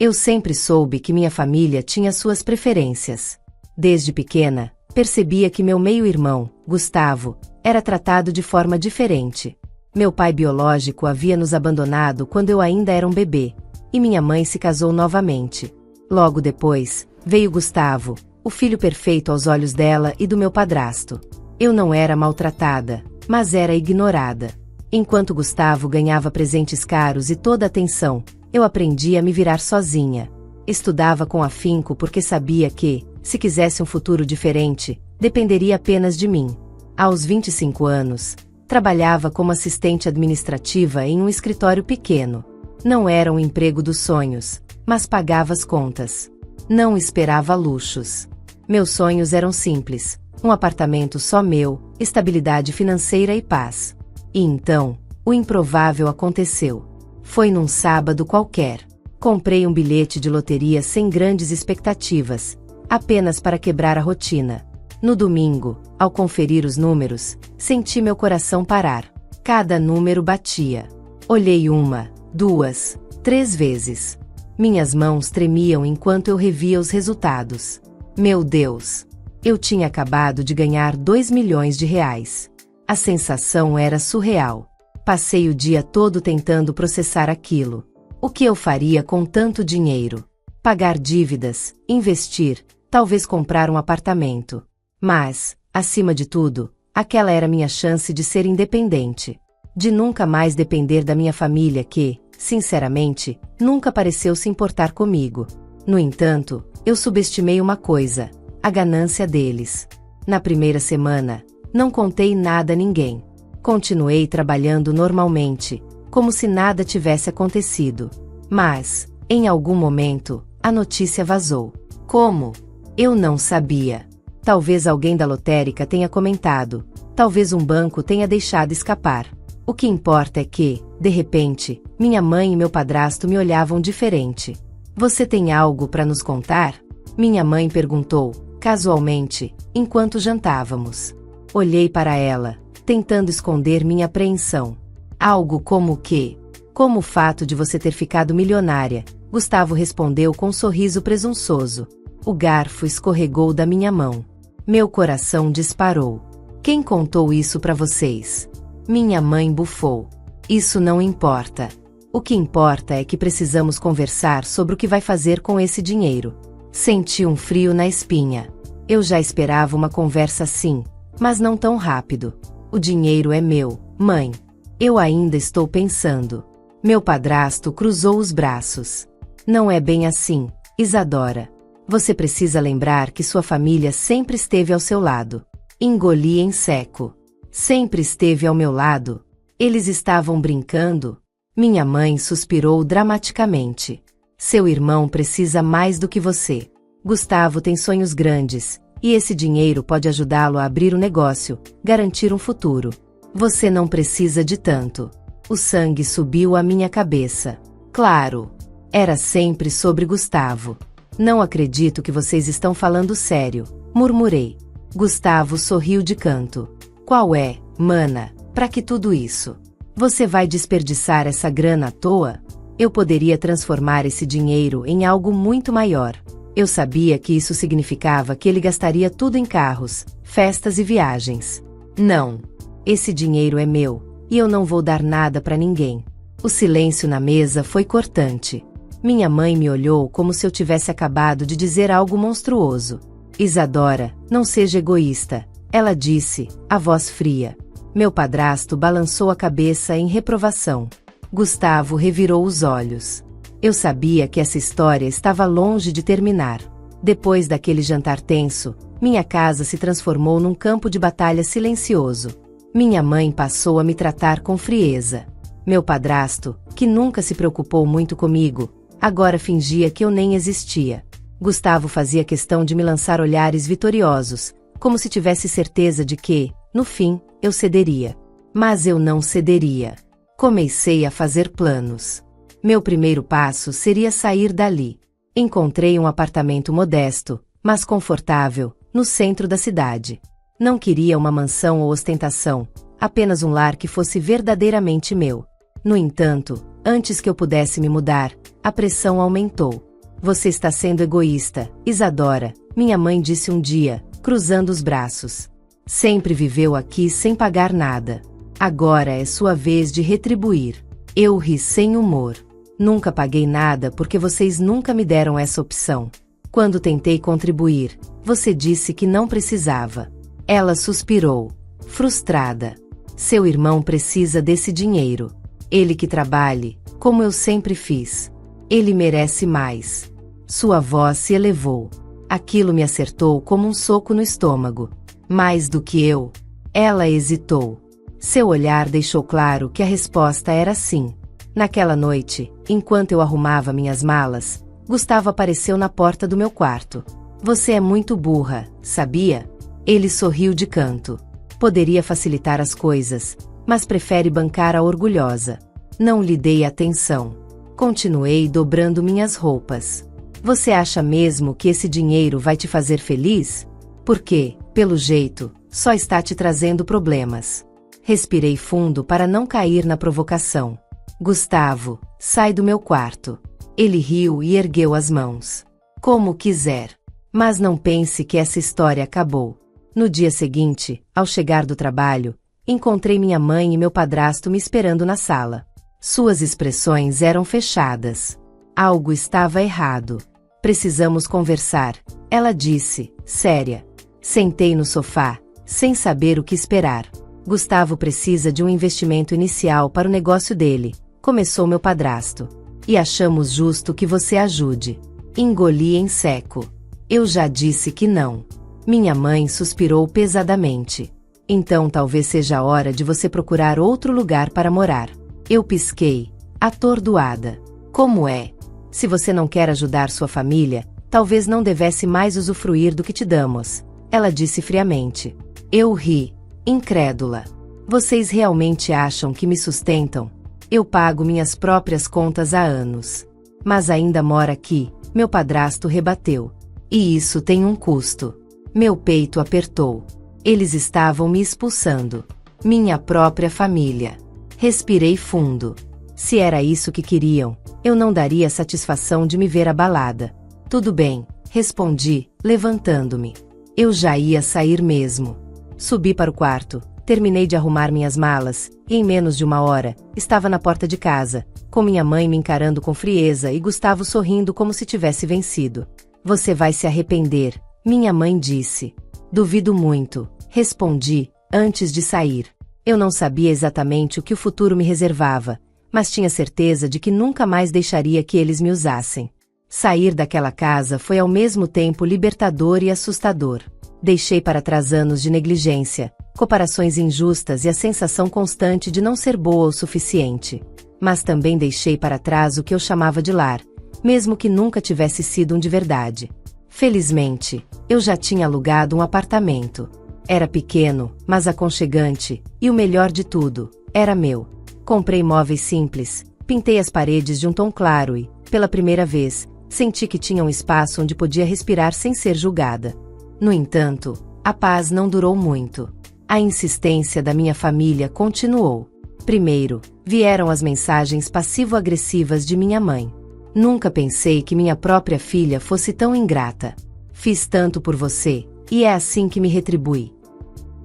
Eu sempre soube que minha família tinha suas preferências. Desde pequena, percebia que meu meio-irmão, Gustavo, era tratado de forma diferente. Meu pai biológico havia nos abandonado quando eu ainda era um bebê, e minha mãe se casou novamente. Logo depois, veio Gustavo, o filho perfeito aos olhos dela e do meu padrasto. Eu não era maltratada, mas era ignorada. Enquanto Gustavo ganhava presentes caros e toda a atenção, eu aprendi a me virar sozinha. Estudava com afinco porque sabia que, se quisesse um futuro diferente, dependeria apenas de mim. Aos 25 anos, trabalhava como assistente administrativa em um escritório pequeno. Não era um emprego dos sonhos, mas pagava as contas. Não esperava luxos. Meus sonhos eram simples: um apartamento só meu, estabilidade financeira e paz. E então, o improvável aconteceu. Foi num sábado qualquer. Comprei um bilhete de loteria sem grandes expectativas, apenas para quebrar a rotina. No domingo, ao conferir os números, senti meu coração parar. Cada número batia. Olhei 1, 2, 3 vezes. Minhas mãos tremiam enquanto eu revia os resultados. Meu Deus! Eu tinha acabado de ganhar 2 milhões de reais. A sensação era surreal. Passei o dia todo tentando processar aquilo. O que eu faria com tanto dinheiro? Pagar dívidas, investir, talvez comprar um apartamento. Mas, acima de tudo, aquela era minha chance de ser independente. De nunca mais depender da minha família que, sinceramente, nunca pareceu se importar comigo. No entanto, eu subestimei uma coisa: a ganância deles. Na primeira semana, não contei nada a ninguém. Continuei trabalhando normalmente, como se nada tivesse acontecido. Mas, em algum momento, a notícia vazou. Como? Eu não sabia. Talvez alguém da lotérica tenha comentado. Talvez um banco tenha deixado escapar. O que importa é que, de repente, minha mãe e meu padrasto me olhavam diferente. Você tem algo para nos contar? Minha mãe perguntou, casualmente, enquanto jantávamos. Olhei para ela, tentando esconder minha apreensão. Algo como o quê? Como o fato de você ter ficado milionária, Gustavo respondeu com um sorriso presunçoso. O garfo escorregou da minha mão. Meu coração disparou. Quem contou isso para vocês? Minha mãe bufou. Isso não importa. O que importa é que precisamos conversar sobre o que vai fazer com esse dinheiro. Senti um frio na espinha. Eu já esperava uma conversa assim, mas não tão rápido. O dinheiro é meu, mãe. Eu ainda estou pensando. Meu padrasto cruzou os braços. Não é bem assim, Isadora. Você precisa lembrar que sua família sempre esteve ao seu lado. Engoli em seco. Sempre esteve ao meu lado. Eles estavam brincando? Minha mãe suspirou dramaticamente. Seu irmão precisa mais do que você. Gustavo tem sonhos grandes, e esse dinheiro pode ajudá-lo a abrir um negócio, garantir um futuro. Você não precisa de tanto. O sangue subiu à minha cabeça. Claro. Era sempre sobre Gustavo. Não acredito que vocês estão falando sério, murmurei. Gustavo sorriu de canto. Qual é, mana, pra que tudo isso? Você vai desperdiçar essa grana à toa? Eu poderia transformar esse dinheiro em algo muito maior. Eu sabia que isso significava que ele gastaria tudo em carros, festas e viagens. Não. Esse dinheiro é meu, e eu não vou dar nada pra ninguém. O silêncio na mesa foi cortante. Minha mãe me olhou como se eu tivesse acabado de dizer algo monstruoso. Isadora, não seja egoísta, ela disse, a voz fria. Meu padrasto balançou a cabeça em reprovação. Gustavo revirou os olhos. Eu sabia que essa história estava longe de terminar. Depois daquele jantar tenso, minha casa se transformou num campo de batalha silencioso. Minha mãe passou a me tratar com frieza. Meu padrasto, que nunca se preocupou muito comigo, agora fingia que eu nem existia. Gustavo fazia questão de me lançar olhares vitoriosos, como se tivesse certeza de que, no fim, eu cederia. Mas eu não cederia. Comecei a fazer planos. Meu primeiro passo seria sair dali. Encontrei um apartamento modesto, mas confortável, no centro da cidade. Não queria uma mansão ou ostentação, apenas um lar que fosse verdadeiramente meu. No entanto, antes que eu pudesse me mudar, a pressão aumentou. Você está sendo egoísta, Isadora, minha mãe disse um dia, cruzando os braços. Sempre viveu aqui sem pagar nada. Agora é sua vez de retribuir. Eu ri sem humor. Nunca paguei nada porque vocês nunca me deram essa opção. Quando tentei contribuir, você disse que não precisava. Ela suspirou, frustrada. Seu irmão precisa desse dinheiro. Ele que trabalhe, como eu sempre fiz. Ele merece mais. Sua voz se elevou. Aquilo me acertou como um soco no estômago. Mais do que eu. Ela hesitou. Seu olhar deixou claro que a resposta era sim. Naquela noite, enquanto eu arrumava minhas malas, Gustavo apareceu na porta do meu quarto. Você é muito burra, sabia? Ele sorriu de canto. Poderia facilitar as coisas, mas prefere bancar a orgulhosa. Não lhe dei atenção. Continuei dobrando minhas roupas. Você acha mesmo que esse dinheiro vai te fazer feliz? Porque, pelo jeito, só está te trazendo problemas. Respirei fundo para não cair na provocação. Gustavo, sai do meu quarto. Ele riu e ergueu as mãos. Como quiser. Mas não pense que essa história acabou. No dia seguinte, ao chegar do trabalho, encontrei minha mãe e meu padrasto me esperando na sala. Suas expressões eram fechadas. Algo estava errado. Precisamos conversar, ela disse, séria. Sentei no sofá, sem saber o que esperar. Gustavo precisa de um investimento inicial para o negócio dele, começou meu padrasto. E achamos justo que você ajude. Engoli em seco. Eu já disse que não. Minha mãe suspirou pesadamente. Então talvez seja a hora de você procurar outro lugar para morar. Eu pisquei, atordoada. Como é? Se você não quer ajudar sua família, talvez não devesse mais usufruir do que te damos. Ela disse friamente. Eu ri, incrédula. Vocês realmente acham que me sustentam? Eu pago minhas próprias contas há anos. Mas ainda mora aqui, meu padrasto rebateu. E isso tem um custo. Meu peito apertou. Eles estavam me expulsando. Minha própria família. Respirei fundo. Se era isso que queriam, eu não daria satisfação de me ver abalada. Tudo bem, respondi, levantando-me. Eu já ia sair mesmo. Subi para o quarto, terminei de arrumar minhas malas, e em menos de 1 hora, estava na porta de casa, com minha mãe me encarando com frieza e Gustavo sorrindo como se tivesse vencido. Você vai se arrepender, minha mãe disse. Duvido muito, respondi, antes de sair. Eu não sabia exatamente o que o futuro me reservava, mas tinha certeza de que nunca mais deixaria que eles me usassem. Sair daquela casa foi ao mesmo tempo libertador e assustador. Deixei para trás anos de negligência, comparações injustas e a sensação constante de não ser boa o suficiente. Mas também deixei para trás o que eu chamava de lar, mesmo que nunca tivesse sido um de verdade. Felizmente, eu já tinha alugado um apartamento. Era pequeno, mas aconchegante, e o melhor de tudo, era meu. Comprei móveis simples, pintei as paredes de um tom claro e, pela primeira vez, senti que tinha um espaço onde podia respirar sem ser julgada. No entanto, a paz não durou muito. A insistência da minha família continuou. Primeiro, vieram as mensagens passivo-agressivas de minha mãe. Nunca pensei que minha própria filha fosse tão ingrata. Fiz tanto por você, e é assim que me retribui.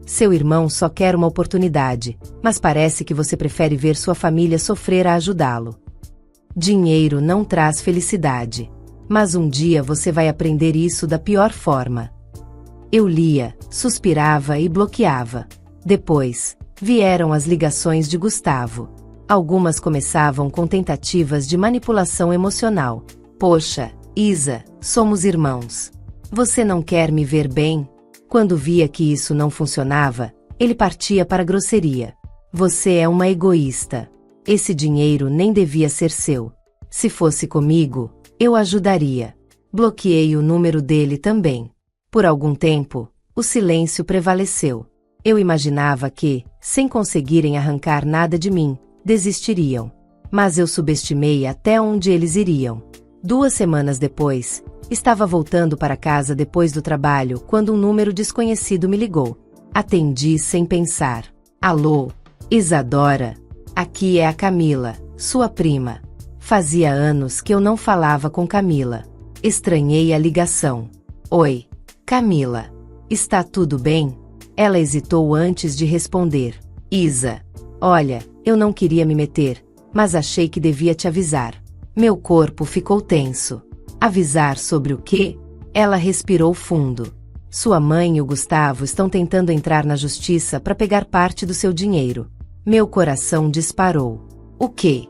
Seu irmão só quer uma oportunidade, mas parece que você prefere ver sua família sofrer a ajudá-lo. Dinheiro não traz felicidade. Mas um dia você vai aprender isso da pior forma. Eu lia, suspirava e bloqueava. Depois, vieram as ligações de Gustavo. Algumas começavam com tentativas de manipulação emocional. Poxa, Isa, somos irmãos. Você não quer me ver bem? Quando via que isso não funcionava, ele partia para a grosseria. Você é uma egoísta. Esse dinheiro nem devia ser seu. Se fosse comigo, eu ajudaria. Bloqueei o número dele também. Por algum tempo, o silêncio prevaleceu. Eu imaginava que, sem conseguirem arrancar nada de mim, desistiriam. Mas eu subestimei até onde eles iriam. 2 semanas depois, estava voltando para casa depois do trabalho quando um número desconhecido me ligou. Atendi sem pensar. Alô, Isadora? Aqui é a Camila, sua prima. Fazia anos que eu não falava com Camila. Estranhei a ligação. Oi, Camila. Está tudo bem? Ela hesitou antes de responder. Isa. Olha, eu não queria me meter, mas achei que devia te avisar. Meu corpo ficou tenso. Avisar sobre o quê? Ela respirou fundo. Sua mãe e o Gustavo estão tentando entrar na justiça para pegar parte do seu dinheiro. Meu coração disparou. O quê?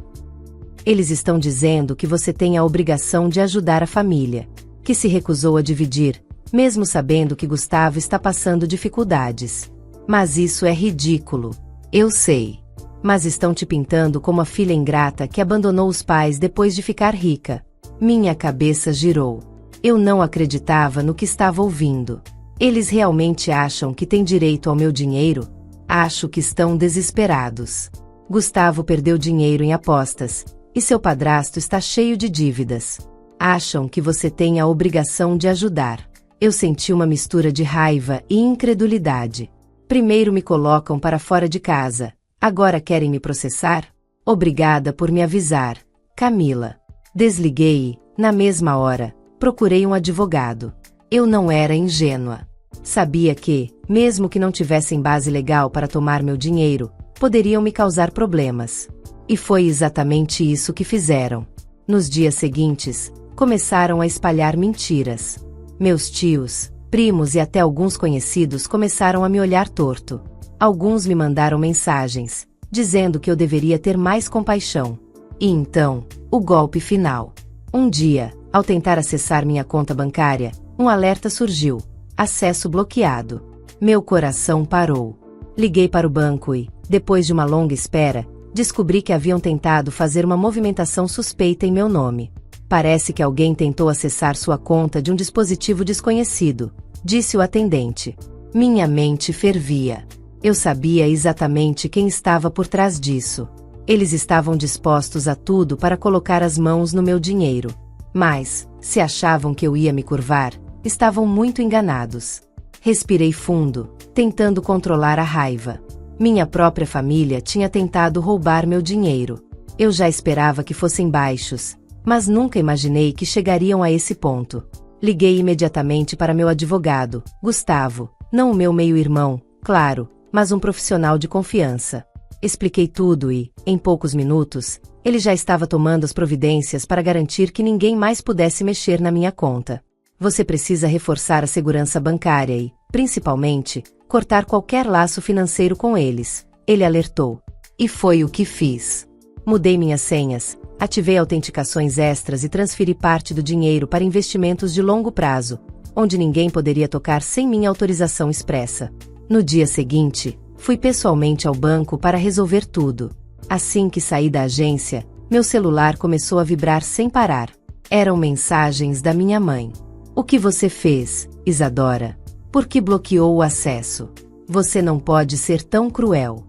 Eles estão dizendo que você tem a obrigação de ajudar a família, que se recusou a dividir, mesmo sabendo que Gustavo está passando dificuldades. Mas isso é ridículo. Eu sei. Mas estão te pintando como a filha ingrata que abandonou os pais depois de ficar rica. Minha cabeça girou. Eu não acreditava no que estava ouvindo. Eles realmente acham que têm direito ao meu dinheiro? Acho que estão desesperados. Gustavo perdeu dinheiro em apostas, e seu padrasto está cheio de dívidas. Acham que você tem a obrigação de ajudar. Eu senti uma mistura de raiva e incredulidade. Primeiro me colocam para fora de casa, agora querem me processar? Obrigada por me avisar, Camila. Desliguei e, na mesma hora, procurei um advogado. Eu não era ingênua. Sabia que, mesmo que não tivessem base legal para tomar meu dinheiro, poderiam me causar problemas. E foi exatamente isso que fizeram. Nos dias seguintes, começaram a espalhar mentiras. Meus tios, primos e até alguns conhecidos começaram a me olhar torto. Alguns me mandaram mensagens, dizendo que eu deveria ter mais compaixão. E então, o golpe final. Um dia, ao tentar acessar minha conta bancária, um alerta surgiu. Acesso bloqueado. Meu coração parou. Liguei para o banco e, depois de uma longa espera, descobri que haviam tentado fazer uma movimentação suspeita em meu nome. Parece que alguém tentou acessar sua conta de um dispositivo desconhecido, disse o atendente. Minha mente fervia. Eu sabia exatamente quem estava por trás disso. Eles estavam dispostos a tudo para colocar as mãos no meu dinheiro. Mas, se achavam que eu ia me curvar, estavam muito enganados. Respirei fundo, tentando controlar a raiva. Minha própria família tinha tentado roubar meu dinheiro. Eu já esperava que fossem baixos, mas nunca imaginei que chegariam a esse ponto. Liguei imediatamente para meu advogado, Gustavo, não o meu meio-irmão, claro, mas um profissional de confiança. Expliquei tudo e, em poucos minutos, ele já estava tomando as providências para garantir que ninguém mais pudesse mexer na minha conta. Você precisa reforçar a segurança bancária e, principalmente, cortar qualquer laço financeiro com eles, ele alertou. E foi o que fiz. Mudei minhas senhas, ativei autenticações extras e transferi parte do dinheiro para investimentos de longo prazo, onde ninguém poderia tocar sem minha autorização expressa. No dia seguinte, fui pessoalmente ao banco para resolver tudo. Assim que saí da agência, meu celular começou a vibrar sem parar. Eram mensagens da minha mãe. O que você fez, Isadora? Por que bloqueou o acesso? Você não pode ser tão cruel.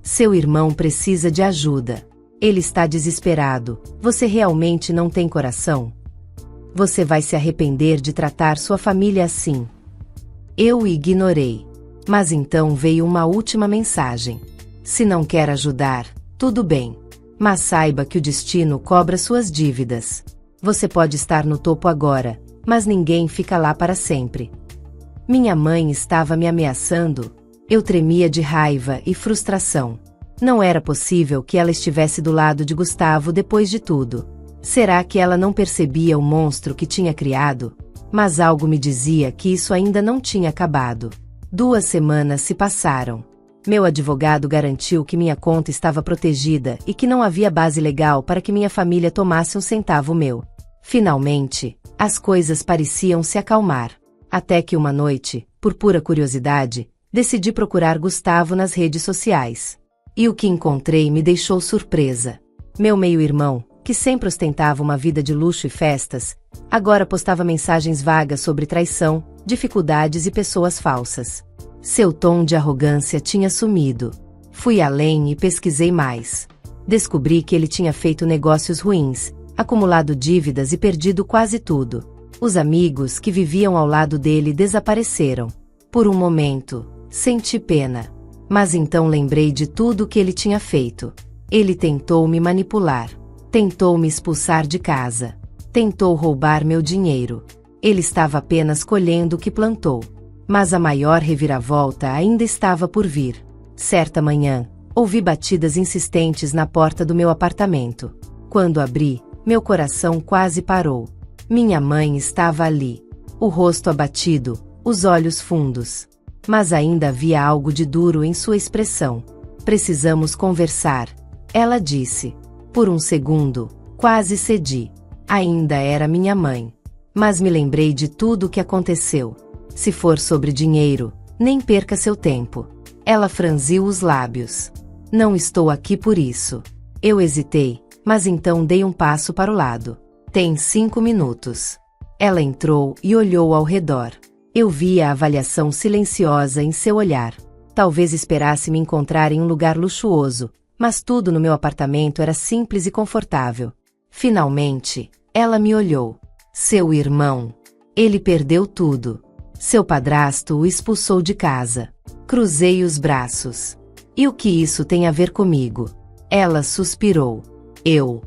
Seu irmão precisa de ajuda. Ele está desesperado. Você realmente não tem coração? Você vai se arrepender de tratar sua família assim. Eu ignorei. Mas então veio uma última mensagem. Se não quer ajudar, tudo bem. Mas saiba que o destino cobra suas dívidas. Você pode estar no topo agora, mas ninguém fica lá para sempre. Minha mãe estava me ameaçando. Eu tremia de raiva e frustração. Não era possível que ela estivesse do lado de Gustavo depois de tudo. Será que ela não percebia o monstro que tinha criado? Mas algo me dizia que isso ainda não tinha acabado. 2 semanas se passaram. Meu advogado garantiu que minha conta estava protegida e que não havia base legal para que minha família tomasse um centavo meu. Finalmente, as coisas pareciam se acalmar. Até que uma noite, por pura curiosidade, decidi procurar Gustavo nas redes sociais. E o que encontrei me deixou surpresa. Meu meio-irmão, que sempre ostentava uma vida de luxo e festas, agora postava mensagens vagas sobre traição, dificuldades e pessoas falsas. Seu tom de arrogância tinha sumido. Fui além e pesquisei mais. Descobri que ele tinha feito negócios ruins, acumulado dívidas e perdido quase tudo. Os amigos que viviam ao lado dele desapareceram. Por um momento, senti pena. Mas então lembrei de tudo o que ele tinha feito. Ele tentou me manipular. Tentou me expulsar de casa. Tentou roubar meu dinheiro. Ele estava apenas colhendo o que plantou. Mas a maior reviravolta ainda estava por vir. Certa manhã, ouvi batidas insistentes na porta do meu apartamento. Quando abri, meu coração quase parou. Minha mãe estava ali. O rosto abatido, os olhos fundos. Mas ainda havia algo de duro em sua expressão. Precisamos conversar, ela disse. Por um segundo, quase cedi. Ainda era minha mãe. Mas me lembrei de tudo o que aconteceu. Se for sobre dinheiro, nem perca seu tempo. Ela franziu os lábios. Não estou aqui por isso. Eu hesitei, mas então dei um passo para o lado. Tem 5 minutos. Ela entrou e olhou ao redor. Eu vi a avaliação silenciosa em seu olhar. Talvez esperasse me encontrar em um lugar luxuoso, mas tudo no meu apartamento era simples e confortável. Finalmente, ela me olhou. Seu irmão. Ele perdeu tudo. Seu padrasto o expulsou de casa. Cruzei os braços. E o que isso tem a ver comigo? Ela suspirou. Eu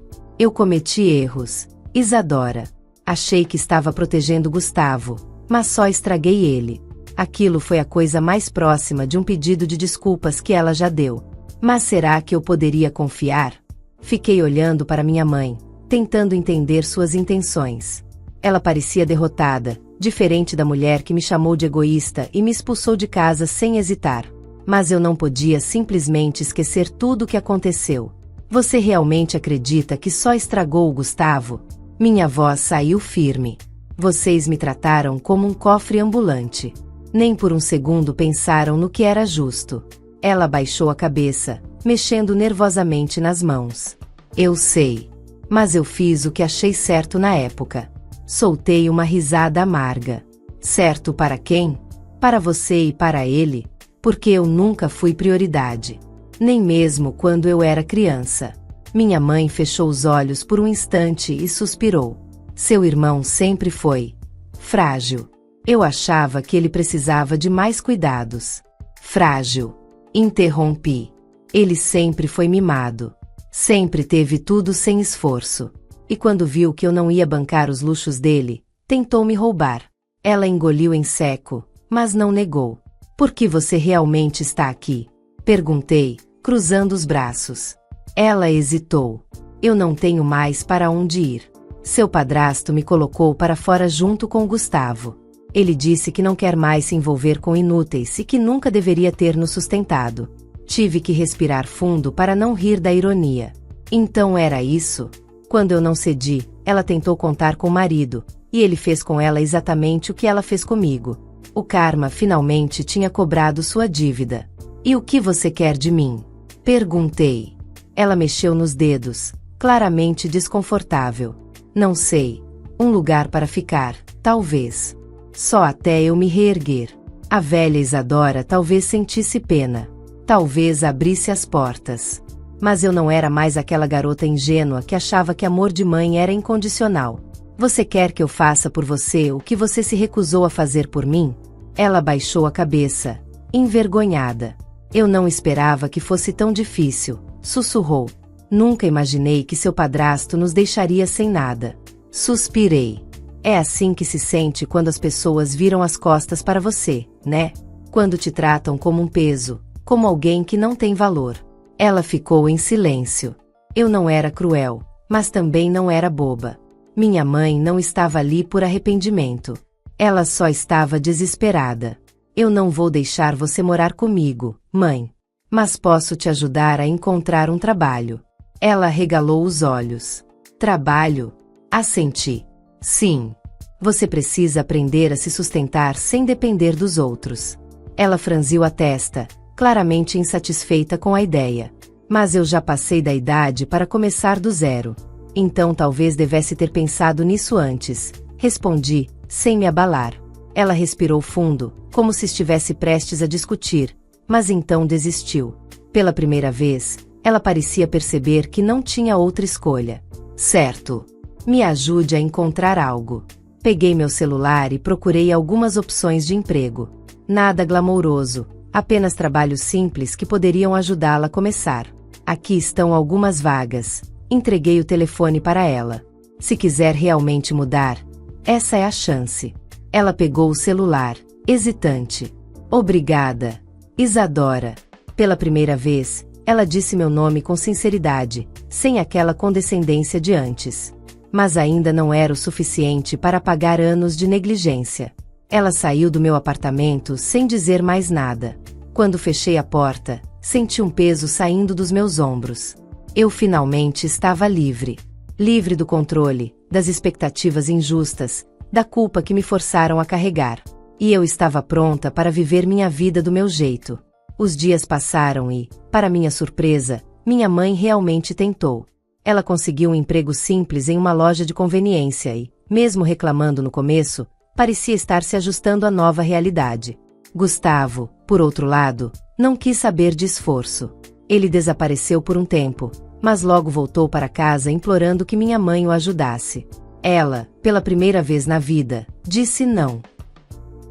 cometi erros. Isadora. Achei que estava protegendo Gustavo, mas só estraguei ele. Aquilo foi a coisa mais próxima de um pedido de desculpas que ela já deu. Mas será que eu poderia confiar? Fiquei olhando para minha mãe, tentando entender suas intenções. Ela parecia derrotada, diferente da mulher que me chamou de egoísta e me expulsou de casa sem hesitar. Mas eu não podia simplesmente esquecer tudo o que aconteceu. Você realmente acredita que só estragou o Gustavo? Minha voz saiu firme. Vocês me trataram como um cofre ambulante. Nem por um segundo pensaram no que era justo. Ela baixou a cabeça, mexendo nervosamente nas mãos. Eu sei. Mas eu fiz o que achei certo na época. Soltei uma risada amarga. Certo para quem? Para você e para ele? Porque eu nunca fui prioridade. Nem mesmo quando eu era criança. Minha mãe fechou os olhos por um instante e suspirou. Seu irmão sempre foi frágil. Eu achava que ele precisava de mais cuidados. Frágil. Interrompi. Ele sempre foi mimado. Sempre teve tudo sem esforço. E quando viu que eu não ia bancar os luxos dele, tentou me roubar. Ela engoliu em seco, mas não negou. Por que você realmente está aqui? Perguntei, cruzando os braços. Ela hesitou. Eu não tenho mais para onde ir. Seu padrasto me colocou para fora junto com Gustavo. Ele disse que não quer mais se envolver com inúteis e que nunca deveria ter nos sustentado. Tive que respirar fundo para não rir da ironia. Então era isso? Quando eu não cedi, ela tentou contar com o marido, e ele fez com ela exatamente o que ela fez comigo. O karma finalmente tinha cobrado sua dívida. E o que você quer de mim? Perguntei. Ela mexeu nos dedos, claramente desconfortável. Não sei. Um lugar para ficar, talvez. Só até eu me reerguer. A velha Isadora talvez sentisse pena. Talvez abrisse as portas. Mas eu não era mais aquela garota ingênua que achava que amor de mãe era incondicional. Você quer que eu faça por você o que você se recusou a fazer por mim? Ela baixou a cabeça, envergonhada. Eu não esperava que fosse tão difícil, sussurrou. Nunca imaginei que seu padrasto nos deixaria sem nada. Suspirei. É assim que se sente quando as pessoas viram as costas para você, né? Quando te tratam como um peso, como alguém que não tem valor. Ela ficou em silêncio. Eu não era cruel, mas também não era boba. Minha mãe não estava ali por arrependimento. Ela só estava desesperada. Eu não vou deixar você morar comigo, mãe. Mas posso te ajudar a encontrar um trabalho. Ela regalou os olhos. Trabalho? Assenti. Sim. Você precisa aprender a se sustentar sem depender dos outros. Ela franziu a testa, claramente insatisfeita com a ideia. Mas eu já passei da idade para começar do zero. Então talvez devesse ter pensado nisso antes. Respondi, sem me abalar. Ela respirou fundo, como se estivesse prestes a discutir, mas então desistiu. Pela primeira vez, ela parecia perceber que não tinha outra escolha. Certo. Me ajude a encontrar algo. Peguei meu celular e procurei algumas opções de emprego. Nada glamouroso, apenas trabalhos simples que poderiam ajudá-la a começar. Aqui estão algumas vagas. Entreguei o telefone para ela. Se quiser realmente mudar, essa é a chance. Ela pegou o celular, hesitante. Obrigada, Isadora. Pela primeira vez, ela disse meu nome com sinceridade, sem aquela condescendência de antes. Mas ainda não era o suficiente para pagar anos de negligência. Ela saiu do meu apartamento sem dizer mais nada. Quando fechei a porta, senti um peso saindo dos meus ombros. Eu finalmente estava livre. Livre do controle, das expectativas injustas, da culpa que me forçaram a carregar. E eu estava pronta para viver minha vida do meu jeito. Os dias passaram e, para minha surpresa, minha mãe realmente tentou. Ela conseguiu um emprego simples em uma loja de conveniência e, mesmo reclamando no começo, parecia estar se ajustando à nova realidade. Gustavo, por outro lado, não quis saber de esforço. Ele desapareceu por um tempo, mas logo voltou para casa implorando que minha mãe o ajudasse. Ela, pela primeira vez na vida, disse não.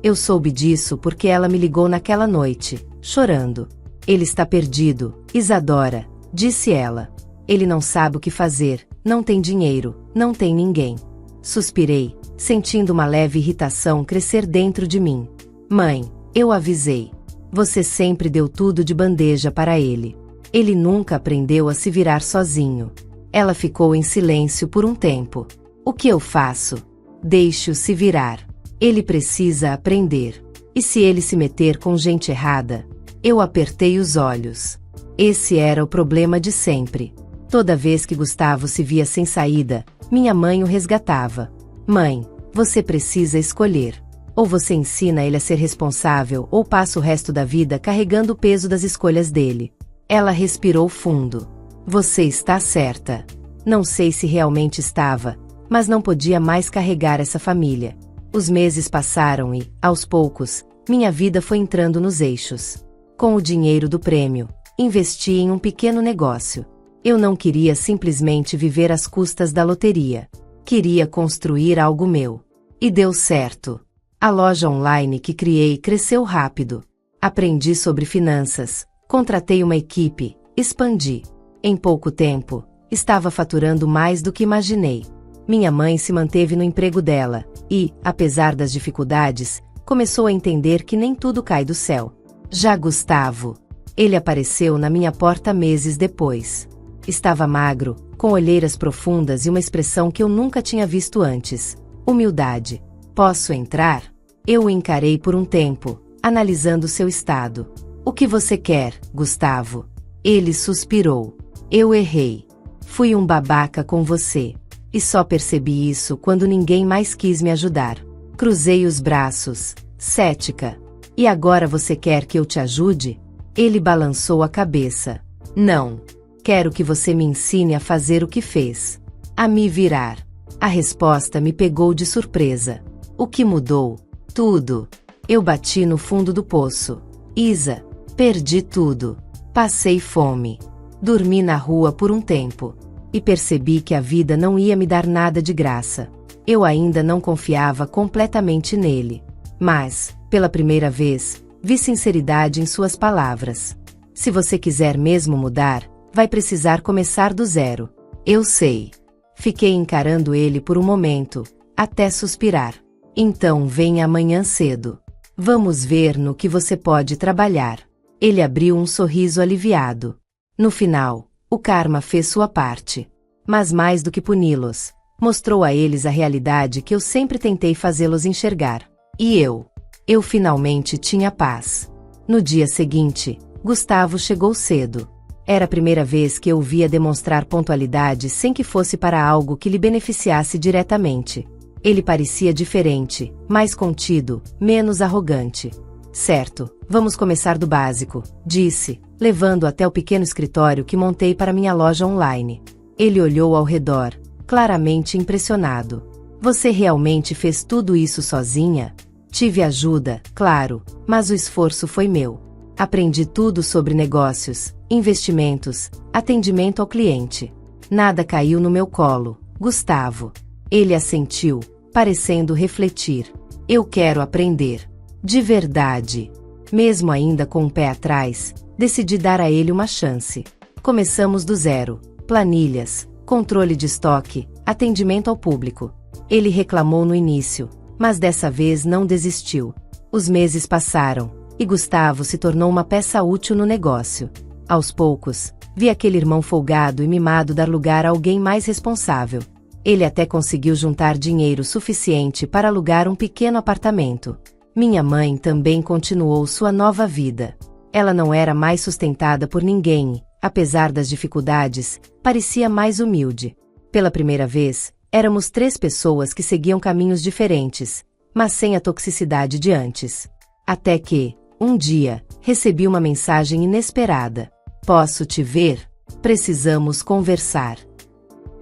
Eu soube disso porque ela me ligou naquela noite, chorando. Ele está perdido, Isadora, disse ela. Ele não sabe o que fazer, não tem dinheiro, não tem ninguém. Suspirei, sentindo uma leve irritação crescer dentro de mim. Mãe, eu avisei. Você sempre deu tudo de bandeja para ele. Ele nunca aprendeu a se virar sozinho. Ela ficou em silêncio por um tempo. O que eu faço? Deixe-o se virar. Ele precisa aprender. E se ele se meter com gente errada? Eu apertei os olhos. Esse era o problema de sempre. Toda vez que Gustavo se via sem saída, minha mãe o resgatava. Mãe, você precisa escolher. Ou você ensina ele a ser responsável ou passa o resto da vida carregando o peso das escolhas dele. Ela respirou fundo. Você está certa. Não sei se realmente estava, mas não podia mais carregar essa família. Os meses passaram e, aos poucos, minha vida foi entrando nos eixos. Com o dinheiro do prêmio, investi em um pequeno negócio. Eu não queria simplesmente viver às custas da loteria. Queria construir algo meu. E deu certo. A loja online que criei cresceu rápido. Aprendi sobre finanças, contratei uma equipe, expandi. Em pouco tempo, estava faturando mais do que imaginei. Minha mãe se manteve no emprego dela e, apesar das dificuldades, começou a entender que nem tudo cai do céu. Já Gustavo, ele apareceu na minha porta meses depois. Estava magro, com olheiras profundas e uma expressão que eu nunca tinha visto antes. Humildade. Posso entrar? Eu o encarei por um tempo, analisando seu estado. O que você quer, Gustavo? Ele suspirou. Eu errei. Fui um babaca com você. E só percebi isso quando ninguém mais quis me ajudar. Cruzei os braços, cética. E agora você quer que eu te ajude? Ele balançou a cabeça. Não. Quero que você me ensine a fazer o que fez. A me virar. A resposta me pegou de surpresa. O que mudou? Tudo. Eu bati no fundo do poço. Isa, perdi tudo. Passei fome. Dormi na rua por um tempo. E percebi que a vida não ia me dar nada de graça. Eu ainda não confiava completamente nele. Mas, pela primeira vez, vi sinceridade em suas palavras. Se você quiser mesmo mudar, vai precisar começar do zero. Eu sei. Fiquei encarando ele por um momento, até suspirar. Então venha amanhã cedo. Vamos ver no que você pode trabalhar. Ele abriu um sorriso aliviado. No final, o karma fez sua parte. Mas mais do que puni-los, mostrou a eles a realidade que eu sempre tentei fazê-los enxergar. E eu finalmente tinha paz. No dia seguinte, Gustavo chegou cedo. Era a primeira vez que eu o via demonstrar pontualidade sem que fosse para algo que lhe beneficiasse diretamente. Ele parecia diferente, mais contido, menos arrogante. Certo, vamos começar do básico, disse, levando até o pequeno escritório que montei para minha loja online. Ele olhou ao redor, claramente impressionado. Você realmente fez tudo isso sozinha? Tive ajuda, claro, mas o esforço foi meu. Aprendi tudo sobre negócios, investimentos, atendimento ao cliente. Nada caiu no meu colo, Gustavo. Ele assentiu, parecendo refletir. Eu quero aprender. De verdade. Mesmo ainda com o pé atrás, decidi dar a ele uma chance. Começamos do zero. Planilhas, controle de estoque, atendimento ao público. Ele reclamou no início, mas dessa vez não desistiu. Os meses passaram, e Gustavo se tornou uma peça útil no negócio. Aos poucos, vi aquele irmão folgado e mimado dar lugar a alguém mais responsável. Ele até conseguiu juntar dinheiro suficiente para alugar um pequeno apartamento. Minha mãe também continuou sua nova vida. Ela não era mais sustentada por ninguém e, apesar das dificuldades, parecia mais humilde. Pela primeira vez, éramos 3 pessoas que seguiam caminhos diferentes, mas sem a toxicidade de antes. Até que, um dia, recebi uma mensagem inesperada. Posso te ver? Precisamos conversar.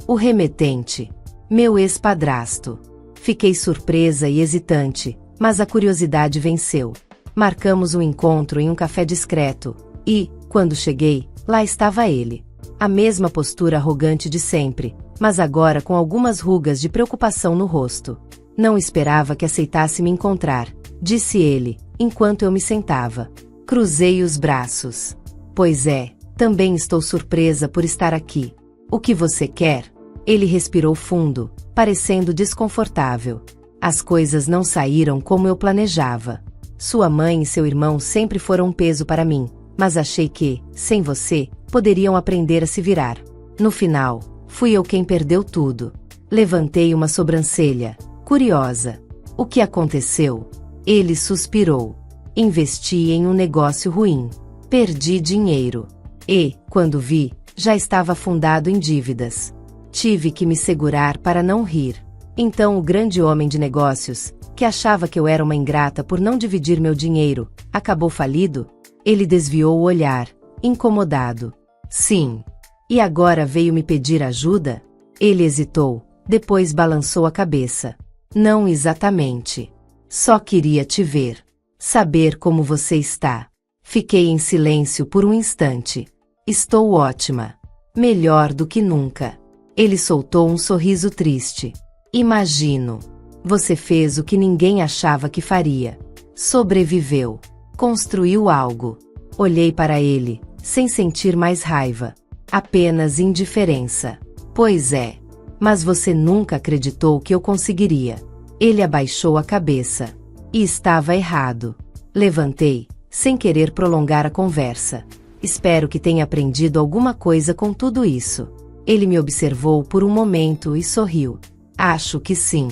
O remetente. Meu ex-padrasto. Fiquei surpresa e hesitante, mas a curiosidade venceu. Marcamos um encontro em um café discreto, e, quando cheguei, lá estava ele. A mesma postura arrogante de sempre, mas agora com algumas rugas de preocupação no rosto. Não esperava que aceitasse me encontrar, disse ele, enquanto eu me sentava. Cruzei os braços. Pois é, também estou surpresa por estar aqui. O que você quer? Ele respirou fundo, parecendo desconfortável. As coisas não saíram como eu planejava. Sua mãe e seu irmão sempre foram um peso para mim, mas achei que, sem você, poderiam aprender a se virar. No final, fui eu quem perdeu tudo. Levantei uma sobrancelha, curiosa. O que aconteceu? Ele suspirou. Investi em um negócio ruim. Perdi dinheiro. E, quando vi, já estava afundado em dívidas. Tive que me segurar para não rir. Então o grande homem de negócios, que achava que eu era uma ingrata por não dividir meu dinheiro, acabou falido? Ele desviou o olhar, incomodado. Sim. E agora veio me pedir ajuda? Ele hesitou, depois balançou a cabeça. Não exatamente. Só queria te ver. Saber como você está. Fiquei em silêncio por um instante. Estou ótima. Melhor do que nunca. Ele soltou um sorriso triste. Imagino. Você fez o que ninguém achava que faria. Sobreviveu. Construiu algo. Olhei para ele, sem sentir mais raiva. Apenas indiferença. Pois é. Mas você nunca acreditou que eu conseguiria. Ele abaixou a cabeça. E estava errado. Levantei, sem querer prolongar a conversa. Espero que tenha aprendido alguma coisa com tudo isso. Ele me observou por um momento e sorriu. Acho que sim.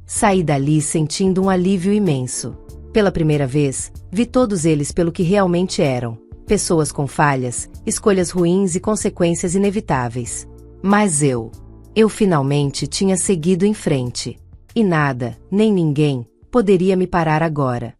Saí dali sentindo um alívio imenso. Pela primeira vez, vi todos eles pelo que realmente eram. Pessoas com falhas, escolhas ruins e consequências inevitáveis. Mas eu finalmente tinha seguido em frente. E nada, nem ninguém, poderia me parar agora.